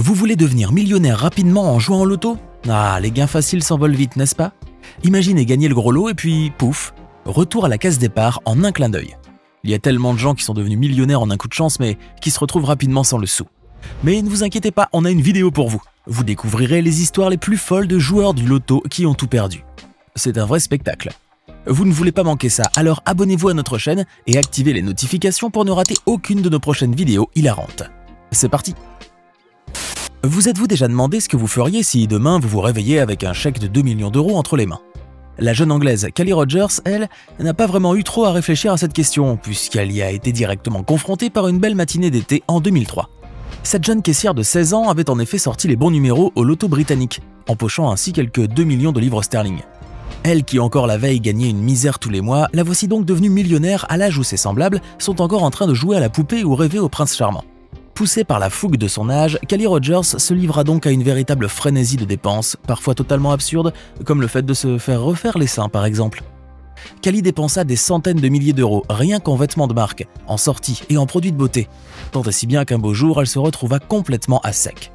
Vous voulez devenir millionnaire rapidement en jouant au loto? Ah, les gains faciles s'envolent vite, n'est-ce pas? Imaginez gagner le gros lot et puis, pouf, retour à la case départ en un clin d'œil. Il y a tellement de gens qui sont devenus millionnaires en un coup de chance, mais qui se retrouvent rapidement sans le sou. Mais ne vous inquiétez pas, on a une vidéo pour vous. Vous découvrirez les histoires les plus folles de joueurs du loto qui ont tout perdu. C'est un vrai spectacle. Vous ne voulez pas manquer ça, alors abonnez-vous à notre chaîne et activez les notifications pour ne rater aucune de nos prochaines vidéos hilarantes. C'est parti! Vous êtes-vous déjà demandé ce que vous feriez si demain vous vous réveillez avec un chèque de 2 millions d'euros entre les mains? La jeune anglaise Kelly Rogers, elle, n'a pas vraiment eu trop à réfléchir à cette question, puisqu'elle y a été directement confrontée par une belle matinée d'été en 2003. Cette jeune caissière de 16 ans avait en effet sorti les bons numéros au loto britannique, empochant ainsi quelques 2 millions de livres sterling. Elle qui encore la veille gagnait une misère tous les mois, la voici donc devenue millionnaire à l'âge où ses semblables sont encore en train de jouer à la poupée ou rêver au prince charmant. Poussée par la fougue de son âge, Kelly Rogers se livra donc à une véritable frénésie de dépenses, parfois totalement absurdes, comme le fait de se faire refaire les seins par exemple. Kelly dépensa des centaines de milliers d'euros rien qu'en vêtements de marque, en sorties et en produits de beauté, tant et si bien qu'un beau jour elle se retrouva complètement à sec.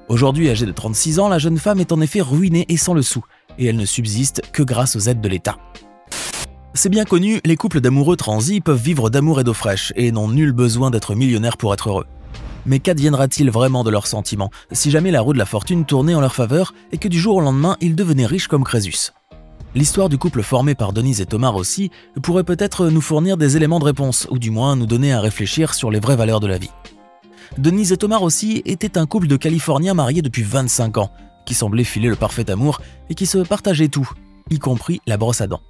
Aujourd'hui âgée de 36 ans, la jeune femme est en effet ruinée et sans le sou, et elle ne subsiste que grâce aux aides de l'État. C'est bien connu, les couples d'amoureux transis peuvent vivre d'amour et d'eau fraîche et n'ont nul besoin d'être millionnaires pour être heureux. Mais qu'adviendra-t-il vraiment de leurs sentiments si jamais la roue de la fortune tournait en leur faveur et que du jour au lendemain ils devenaient riches comme Crésus? L'histoire du couple formé par Denise et Thomas Rossi pourrait peut-être nous fournir des éléments de réponse ou du moins nous donner à réfléchir sur les vraies valeurs de la vie. Denise et Thomas Rossi étaient un couple de Californiens mariés depuis 25 ans qui semblaient filer le parfait amour et qui se partageaient tout, y compris la brosse à dents.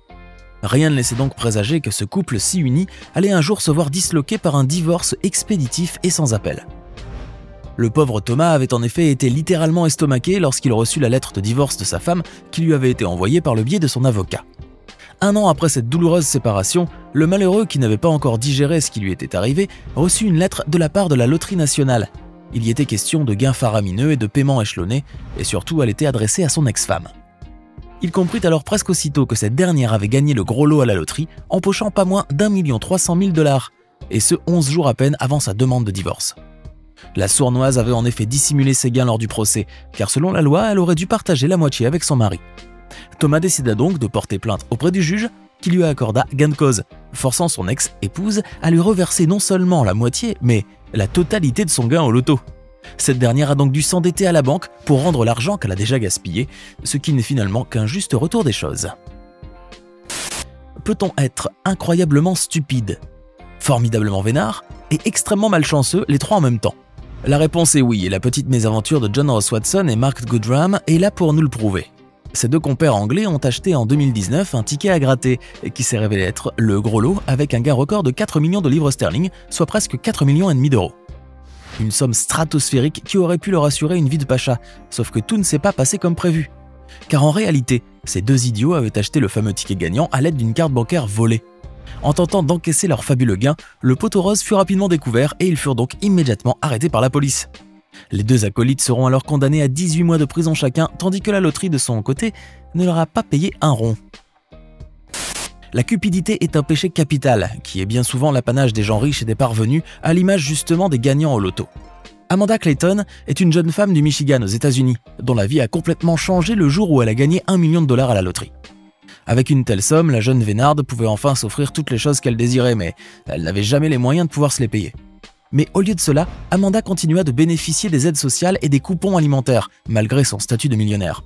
Rien ne laissait donc présager que ce couple si uni allait un jour se voir disloqué par un divorce expéditif et sans appel. Le pauvre Thomas avait en effet été littéralement estomaqué lorsqu'il reçut la lettre de divorce de sa femme qui lui avait été envoyée par le biais de son avocat. Un an après cette douloureuse séparation, le malheureux qui n'avait pas encore digéré ce qui lui était arrivé reçut une lettre de la part de la Loterie nationale. Il y était question de gains faramineux et de paiements échelonnés, et surtout elle était adressée à son ex-femme. Il comprit alors presque aussitôt que cette dernière avait gagné le gros lot à la loterie, empochant pas moins d'1 300 000 $, et ce 11 jours à peine avant sa demande de divorce. La sournoise avait en effet dissimulé ses gains lors du procès, car selon la loi, elle aurait dû partager la moitié avec son mari. Thomas décida donc de porter plainte auprès du juge, qui lui accorda gain de cause, forçant son ex-épouse à lui reverser non seulement la moitié, mais la totalité de son gain au loto. Cette dernière a donc dû s'endetter à la banque pour rendre l'argent qu'elle a déjà gaspillé, ce qui n'est finalement qu'un juste retour des choses. Peut-on être incroyablement stupide, formidablement vénard et extrêmement malchanceux les trois en même temps? La réponse est oui, et la petite mésaventure de John Ross Watson et Mark Goodram est là pour nous le prouver. Ces deux compères anglais ont acheté en 2019 un ticket à gratter qui s'est révélé être le gros lot avec un gain record de 4 millions de livres sterling, soit presque 4 millions et demi d'euros. Une somme stratosphérique qui aurait pu leur assurer une vie de pacha, sauf que tout ne s'est pas passé comme prévu. Car en réalité, ces deux idiots avaient acheté le fameux ticket gagnant à l'aide d'une carte bancaire volée. En tentant d'encaisser leur fabuleux gain, le poteau rose fut rapidement découvert et ils furent donc immédiatement arrêtés par la police. Les deux acolytes seront alors condamnés à 18 mois de prison chacun, tandis que la loterie de son côté ne leur a pas payé un rond. La cupidité est un péché capital, qui est bien souvent l'apanage des gens riches et des parvenus, à l'image justement des gagnants au loto. Amanda Clayton est une jeune femme du Michigan aux États-Unis, dont la vie a complètement changé le jour où elle a gagné 1 million de $ à la loterie. Avec une telle somme, la jeune Vénarde pouvait enfin s'offrir toutes les choses qu'elle désirait, mais elle n'avait jamais les moyens de pouvoir se les payer. Mais au lieu de cela, Amanda continua de bénéficier des aides sociales et des coupons alimentaires, malgré son statut de millionnaire.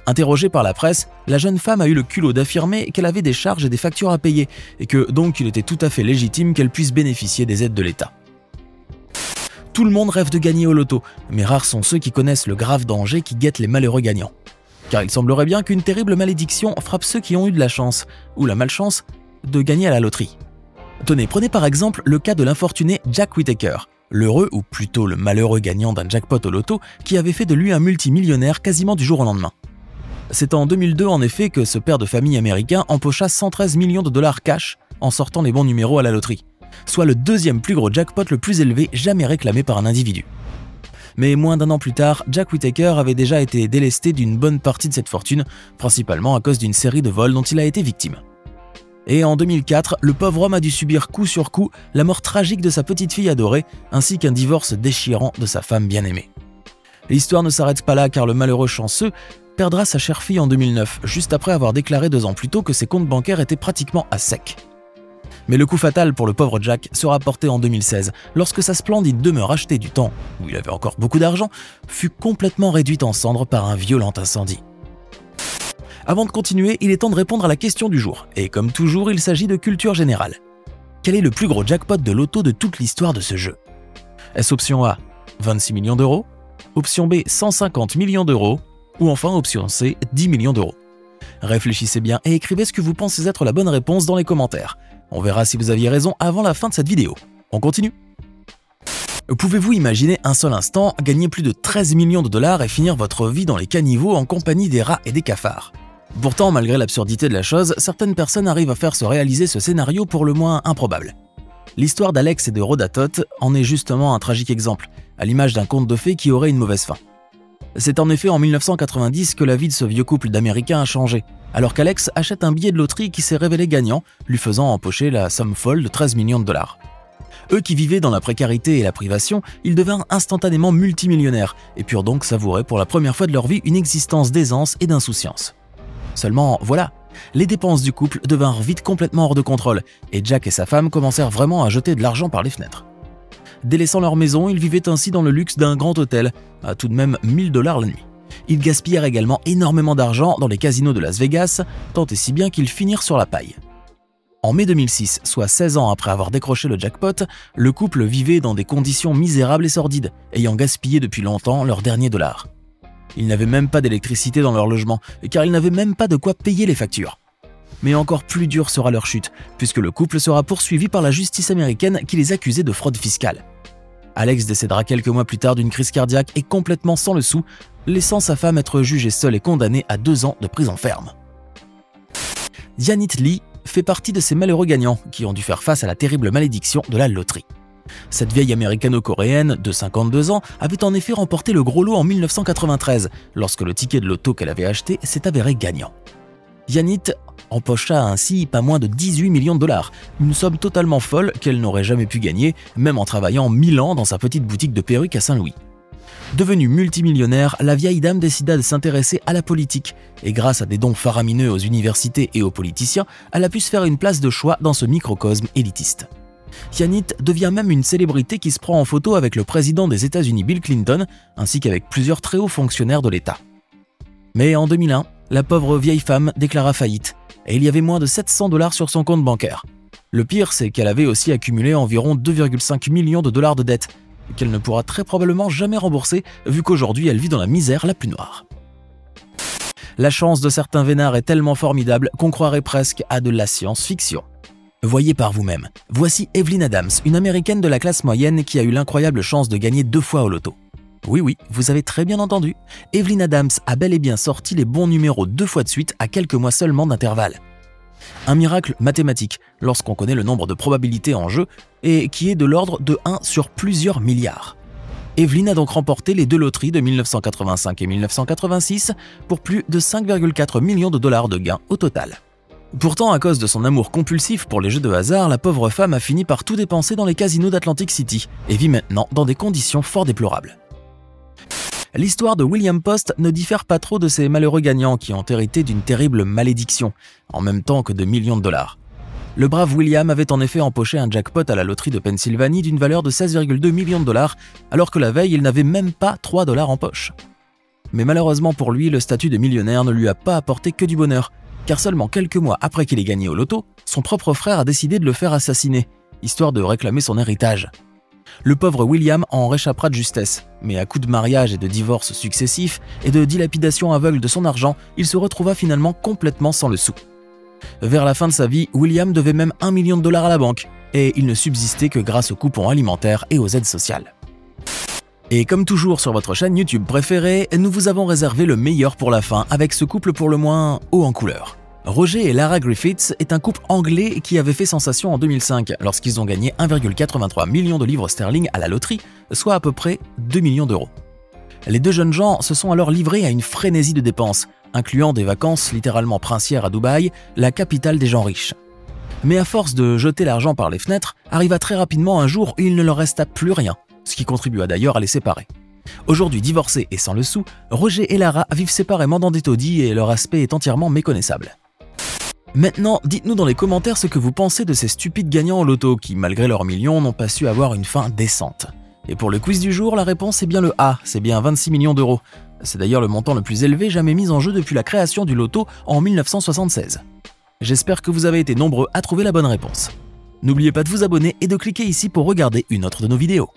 Interrogée par la presse, la jeune femme a eu le culot d'affirmer qu'elle avait des charges et des factures à payer, et que donc il était tout à fait légitime qu'elle puisse bénéficier des aides de l'État. Tout le monde rêve de gagner au loto, mais rares sont ceux qui connaissent le grave danger qui guette les malheureux gagnants. Car il semblerait bien qu'une terrible malédiction frappe ceux qui ont eu de la chance, ou la malchance, de gagner à la loterie. Tenez, prenez par exemple le cas de l'infortuné Jack Whittaker, l'heureux ou plutôt le malheureux gagnant d'un jackpot au loto qui avait fait de lui un multimillionnaire quasiment du jour au lendemain. C'est en 2002 en effet que ce père de famille américain empocha 113 millions de dollars cash en sortant les bons numéros à la loterie, soit le deuxième plus gros jackpot le plus élevé jamais réclamé par un individu. Mais moins d'un an plus tard, Jack Whittaker avait déjà été délesté d'une bonne partie de cette fortune, principalement à cause d'une série de vols dont il a été victime. Et en 2004, le pauvre homme a dû subir coup sur coup la mort tragique de sa petite fille adorée, ainsi qu'un divorce déchirant de sa femme bien-aimée. L'histoire ne s'arrête pas là car le malheureux chanceux perdra sa chère fille en 2009, juste après avoir déclaré 2 ans plus tôt que ses comptes bancaires étaient pratiquement à sec. Mais le coup fatal pour le pauvre Jack sera porté en 2016, lorsque sa splendide demeure achetée du temps, où il avait encore beaucoup d'argent, fut complètement réduite en cendres par un violent incendie. Avant de continuer, il est temps de répondre à la question du jour, et comme toujours, il s'agit de culture générale. Quel est le plus gros jackpot de loto de toute l'histoire de ce jeu? Est-ce option A, 26 millions d'euros, option B, 150 millions d'euros, ou enfin option C, 10 millions d'euros? Réfléchissez bien et écrivez ce que vous pensez être la bonne réponse dans les commentaires. On verra si vous aviez raison avant la fin de cette vidéo. On continue. Pouvez-vous imaginer un seul instant gagner plus de 13 millions de dollars et finir votre vie dans les caniveaux en compagnie des rats et des cafards? Pourtant, malgré l'absurdité de la chose, certaines personnes arrivent à faire se réaliser ce scénario pour le moins improbable. L'histoire d'Alex et de Rhoda Toth en est justement un tragique exemple, à l'image d'un conte de fées qui aurait une mauvaise fin. C'est en effet en 1990 que la vie de ce vieux couple d'Américains a changé, alors qu'Alex achète un billet de loterie qui s'est révélé gagnant, lui faisant empocher la somme folle de 13 millions de dollars. Eux qui vivaient dans la précarité et la privation, ils devinrent instantanément multimillionnaires et purent donc savourer pour la première fois de leur vie une existence d'aisance et d'insouciance. Seulement, voilà, les dépenses du couple devinrent vite complètement hors de contrôle et Jack et sa femme commencèrent vraiment à jeter de l'argent par les fenêtres. Délaissant leur maison, ils vivaient ainsi dans le luxe d'un grand hôtel, à tout de même 1000 $ la nuit. Ils gaspillèrent également énormément d'argent dans les casinos de Las Vegas, tant et si bien qu'ils finirent sur la paille. En mai 2006, soit 16 ans après avoir décroché le jackpot, le couple vivait dans des conditions misérables et sordides, ayant gaspillé depuis longtemps leurs derniers dollars. Ils n'avaient même pas d'électricité dans leur logement, car ils n'avaient même pas de quoi payer les factures. Mais encore plus dure sera leur chute, puisque le couple sera poursuivi par la justice américaine qui les accusait de fraude fiscale. Alex décédera quelques mois plus tard d'une crise cardiaque et complètement sans le sou, laissant sa femme être jugée seule et condamnée à 2 ans de prison ferme. Janet Lee fait partie de ces malheureux gagnants qui ont dû faire face à la terrible malédiction de la loterie. Cette vieille américano-coréenne de 52 ans avait en effet remporté le gros lot en 1993, lorsque le ticket de loto qu'elle avait acheté s'est avéré gagnant. Janet empocha ainsi pas moins de 18 millions de dollars, une somme totalement folle qu'elle n'aurait jamais pu gagner, même en travaillant 1000 ans dans sa petite boutique de perruques à Saint-Louis. Devenue multimillionnaire, la vieille dame décida de s'intéresser à la politique, et grâce à des dons faramineux aux universités et aux politiciens, elle a pu se faire une place de choix dans ce microcosme élitiste. Janet devient même une célébrité qui se prend en photo avec le président des États-Unis Bill Clinton, ainsi qu'avec plusieurs très hauts fonctionnaires de l'État. Mais en 2001, la pauvre vieille femme déclara faillite, et il y avait moins de 700 $ sur son compte bancaire. Le pire, c'est qu'elle avait aussi accumulé environ 2,5 millions de dollars de dettes, qu'elle ne pourra très probablement jamais rembourser, vu qu'aujourd'hui elle vit dans la misère la plus noire. La chance de certains vénards est tellement formidable qu'on croirait presque à de la science-fiction. Voyez par vous-même, voici Evelyn Adams, une américaine de la classe moyenne qui a eu l'incroyable chance de gagner 2 fois au loto. Oui, vous avez très bien entendu, Evelyn Adams a bel et bien sorti les bons numéros 2 fois de suite à quelques mois seulement d'intervalle. Un miracle mathématique lorsqu'on connaît le nombre de probabilités en jeu et qui est de l'ordre de 1 sur plusieurs milliards. Evelyn a donc remporté les 2 loteries de 1985 et 1986 pour plus de 5,4 millions de dollars de gains au total. Pourtant, à cause de son amour compulsif pour les jeux de hasard, la pauvre femme a fini par tout dépenser dans les casinos d'Atlantic City et vit maintenant dans des conditions fort déplorables. L'histoire de William Post ne diffère pas trop de ces malheureux gagnants qui ont hérité d'une terrible malédiction, en même temps que de millions de dollars. Le brave William avait en effet empoché un jackpot à la loterie de Pennsylvanie d'une valeur de 16,2 millions de dollars, alors que la veille, il n'avait même pas 3 $ en poche. Mais malheureusement pour lui, le statut de millionnaire ne lui a pas apporté que du bonheur, car seulement quelques mois après qu'il ait gagné au loto, son propre frère a décidé de le faire assassiner, histoire de réclamer son héritage. Le pauvre William en réchappera de justesse, mais à coups de mariage et de divorces successifs et de dilapidation aveugle de son argent, il se retrouva finalement complètement sans le sou. Vers la fin de sa vie, William devait même 1 million de dollars à la banque, et il ne subsistait que grâce aux coupons alimentaires et aux aides sociales. Et comme toujours sur votre chaîne YouTube préférée, nous vous avons réservé le meilleur pour la fin avec ce couple pour le moins haut en couleur. Roger et Lara Griffiths est un couple anglais qui avait fait sensation en 2005 lorsqu'ils ont gagné 1,83 million de livres sterling à la loterie, soit à peu près 2 millions d'euros. Les 2 jeunes gens se sont alors livrés à une frénésie de dépenses, incluant des vacances littéralement princières à Dubaï, la capitale des gens riches. Mais à force de jeter l'argent par les fenêtres, arriva très rapidement un jour où il ne leur resta plus rien, ce qui contribua d'ailleurs à les séparer. Aujourd'hui divorcés et sans le sou, Roger et Lara vivent séparément dans des taudis et leur aspect est entièrement méconnaissable. Maintenant, dites-nous dans les commentaires ce que vous pensez de ces stupides gagnants au loto qui, malgré leurs millions, n'ont pas su avoir une fin décente. Et pour le quiz du jour, la réponse est bien le A, c'est bien 26 millions d'euros. C'est d'ailleurs le montant le plus élevé jamais mis en jeu depuis la création du loto en 1976. J'espère que vous avez été nombreux à trouver la bonne réponse. N'oubliez pas de vous abonner et de cliquer ici pour regarder une autre de nos vidéos.